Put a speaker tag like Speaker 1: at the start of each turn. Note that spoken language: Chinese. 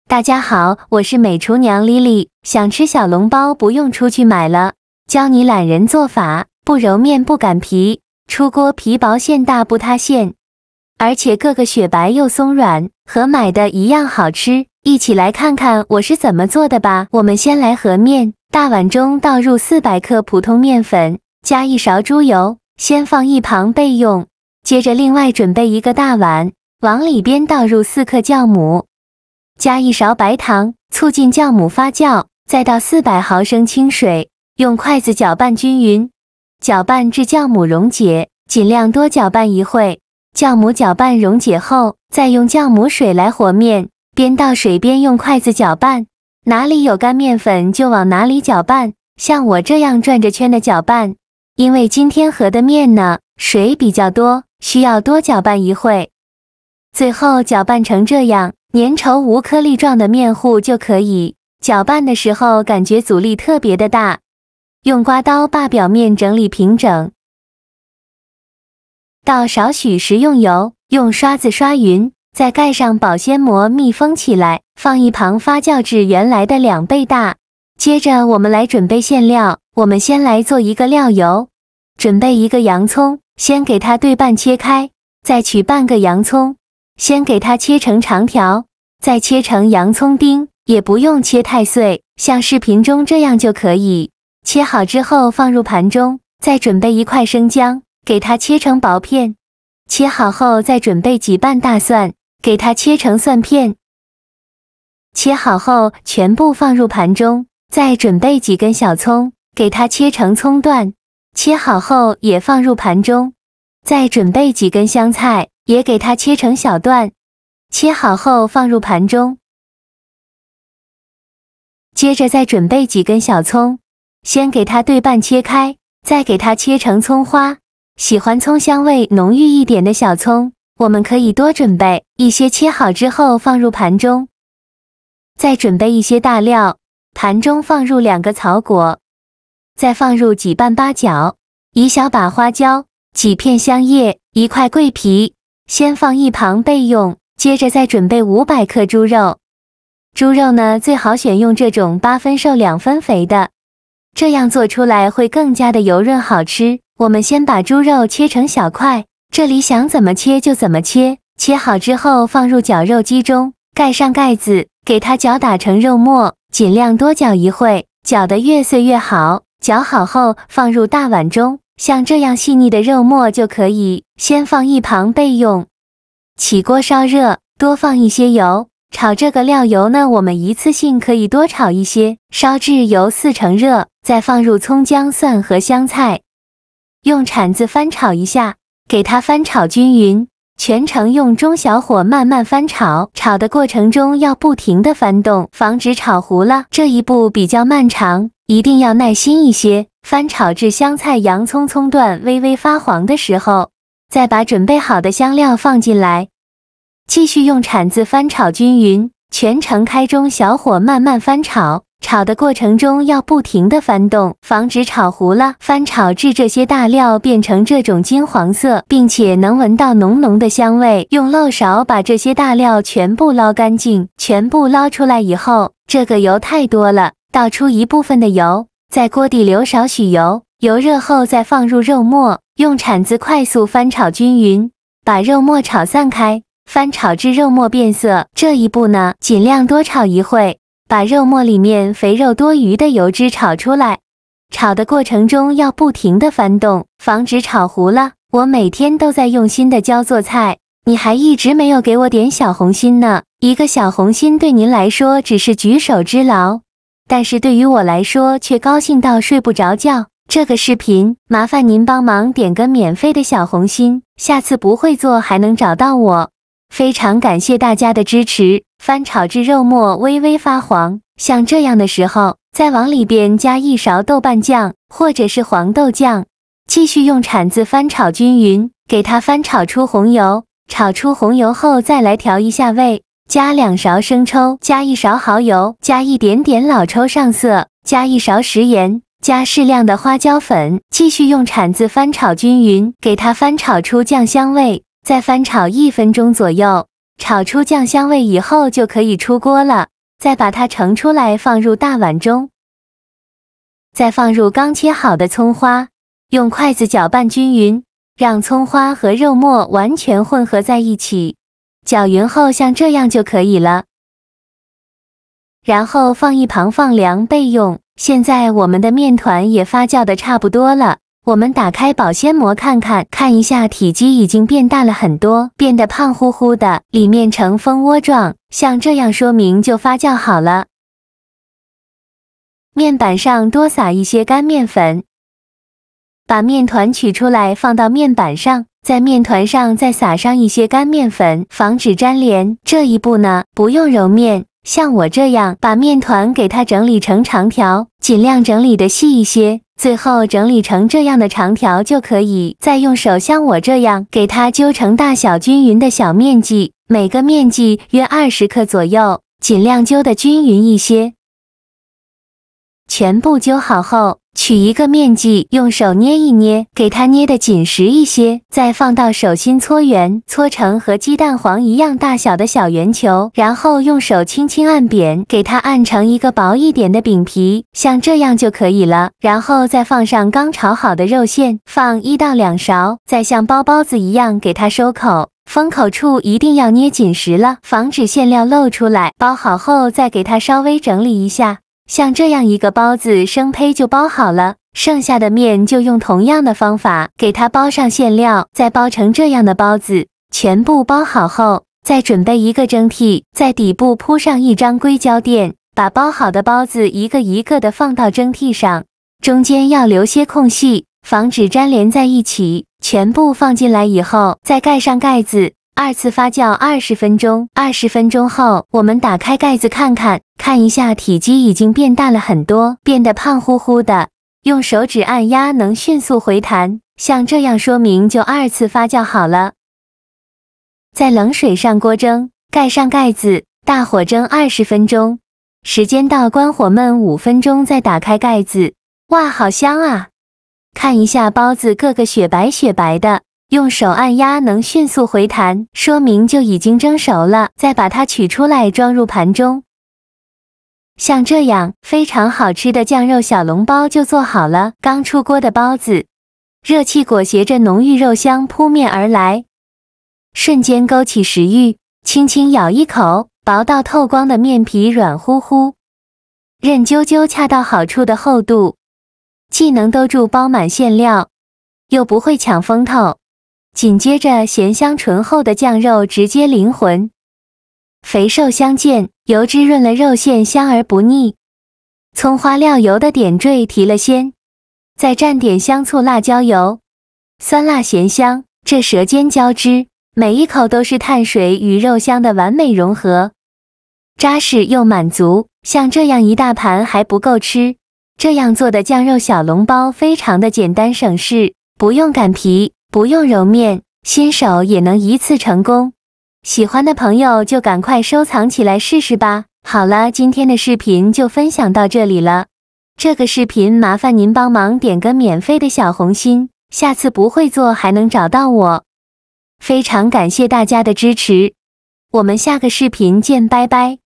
Speaker 1: 大家好，我是美厨娘丽丽，想吃小笼包不用出去买了，教你懒人做法，不揉面不擀皮，出锅皮薄馅大不塌陷，而且个个雪白又松软，和买的一样好吃。一起来看看我是怎么做的吧。我们先来和面，大碗中倒入400克普通面粉，加1勺猪油，先放一旁备用。接着另外准备一个大碗，往里边倒入4克酵母，加1勺白糖，促进酵母发酵，再倒400毫升清水，用筷子搅拌均匀，搅拌至酵母溶解，尽量多搅拌一会。酵母搅拌溶解后，再用酵母水来和面，边倒水边用筷子搅拌，哪里有干面粉就往哪里搅拌，像我这样转着圈的搅拌。因为今天和的面呢，水比较多，需要多搅拌一会。最后搅拌成这样粘稠无颗粒状的面糊就可以。搅拌的时候感觉阻力特别的大，用刮刀把表面整理平整，倒少许食用油，用刷子刷匀，再盖上保鲜膜密封起来，放一旁发酵至原来的2倍大。接着我们来准备馅料，我们先来做一个料油。准备一个洋葱，先给它对半切开，再取半个洋葱，先给它切成长条，再切成洋葱丁，也不用切太碎，像视频中这样就可以。切好之后放入盘中，再准备1块生姜，给它切成薄片。切好后再准备几瓣大蒜，给它切成蒜片。切好后全部放入盘中，再准备几根小葱，给它切成葱段。切好后也放入盘中，再准备几根香菜，也给它切成小段。切好后放入盘中。接着再准备几根小葱，先给它对半切开，再给它切成葱花。喜欢葱香味浓郁一点的小葱，我们可以多准备一些，切好之后放入盘中。再准备一些大料，盘中放入2个草果，再放入几瓣八角，1小把花椒，几片香叶，1块桂皮，先放一旁备用。接着再准备500克猪肉，猪肉呢最好选用这种8分瘦2分肥的，这样做出来会更加的油润好吃。我们先把猪肉切成小块，这里想怎么切就怎么切。切好之后放入绞肉机中，盖上盖子，给它搅打成肉末，尽量多搅一会，搅得越碎越好。搅好后放入大碗中，像这样细腻的肉末就可以先放一旁备用。起锅烧热，多放一些油。炒这个料油呢，我们一次性可以多炒一些，烧至油4成热，再放入葱姜蒜和香菜，用铲子翻炒一下，给它翻炒均匀。全程用中小火慢慢翻炒，炒的过程中要不停地翻动，防止炒糊了。这一步比较漫长，一定要耐心一些。翻炒至香菜、洋葱、葱段微微发黄的时候，再把准备好的香料放进来，继续用铲子翻炒均匀。全程开中小火慢慢翻炒，炒的过程中要不停地翻动，防止炒糊了。翻炒至这些大料变成这种金黄色，并且能闻到浓浓的香味，用漏勺把这些大料全部捞干净。全部捞出来以后，这个油太多了，倒出一部分的油，在锅底留少许油，油热后再放入肉末，用铲子快速翻炒均匀，把肉末炒散开。翻炒至肉末变色，这一步呢，尽量多炒一会，把肉末里面肥肉多余的油脂炒出来。炒的过程中要不停地翻动，防止炒糊了。我每天都在用心的教做菜，你还一直没有给我点小红心呢。一个小红心对您来说只是举手之劳，但是对于我来说却高兴到睡不着觉。这个视频麻烦您帮忙点个免费的小红心，下次不会做还能找到我。非常感谢大家的支持。翻炒至肉末微微发黄，像这样的时候，再往里边加1勺豆瓣酱或者是黄豆酱，继续用铲子翻炒均匀，给它翻炒出红油。炒出红油后再来调一下味，加2勺生抽，加1勺蚝油，加一点点老抽上色，加1勺食盐，加适量的花椒粉，继续用铲子翻炒均匀，给它翻炒出酱香味。再翻炒1分钟左右，炒出酱香味以后就可以出锅了。再把它盛出来放入大碗中，再放入刚切好的葱花，用筷子搅拌均匀，让葱花和肉末完全混合在一起。搅匀后像这样就可以了。然后放一旁放凉备用。现在我们的面团也发酵的差不多了，我们打开保鲜膜看一下，体积已经变大了很多，变得胖乎乎的，里面呈蜂窝状，像这样说明就发酵好了。面板上多撒一些干面粉，把面团取出来放到面板上，在面团上再撒上一些干面粉，防止粘连。这一步呢，不用揉面，像我这样把面团给它整理成长条，尽量整理的细一些，最后整理成这样的长条就可以。再用手像我这样给它揪成大小均匀的小面剂，每个面剂约20克左右，尽量揪得均匀一些。全部揪好后，取一个面剂，用手捏一捏，给它捏得紧实一些，再放到手心搓圆，搓成和鸡蛋黄一样大小的小圆球，然后用手轻轻按扁，给它按成一个薄一点的饼皮，像这样就可以了。然后再放上刚炒好的肉馅，放1到2勺，再像包包子一样给它收口。封口处一定要捏紧实了，防止馅料漏出来。包好后再给它稍微整理一下。像这样一个包子生胚就包好了，剩下的面就用同样的方法给它包上馅料，再包成这样的包子。全部包好后，再准备一个蒸屉，在底部铺上一张硅胶垫，把包好的包子一个一个的放到蒸屉上，中间要留些空隙，防止粘连在一起。全部放进来以后，再盖上盖子。2次发酵20分钟。20分钟后，我们打开盖子看一下，体积已经变大了很多，变得胖乎乎的。用手指按压能迅速回弹，像这样说明就2次发酵好了。在冷水上锅蒸，盖上盖子，大火蒸20分钟。时间到，关火焖5分钟，再打开盖子。哇，好香啊！看一下包子个个雪白雪白的。用手按压能迅速回弹，说明就已经蒸熟了。再把它取出来装入盘中。像这样非常好吃的酱肉小笼包就做好了。刚出锅的包子，热气裹挟着浓郁肉香扑面而来，瞬间勾起食欲。轻轻咬一口，薄到透光的面皮软乎乎，韧啾啾恰到好处的厚度，既能兜住包满馅料，又不会抢风头。紧接着咸香醇厚的酱肉直接灵魂，肥瘦相间，油脂润了肉馅，香而不腻。葱花料油的点缀提了鲜，再蘸点香醋辣椒油，酸辣咸香，这舌尖交织，每一口都是碳水与肉香的完美融合，扎实又满足。像这样一大盘还不够吃，这样做的酱肉小笼包非常的简单省事，不用擀皮，不用揉面，新手也能一次成功。喜欢的朋友就赶快收藏起来试试吧。好了，今天的视频就分享到这里了。这个视频麻烦您帮忙点个免费的小红心，下次不会做还能找到我。非常感谢大家的支持，我们下个视频见，拜拜。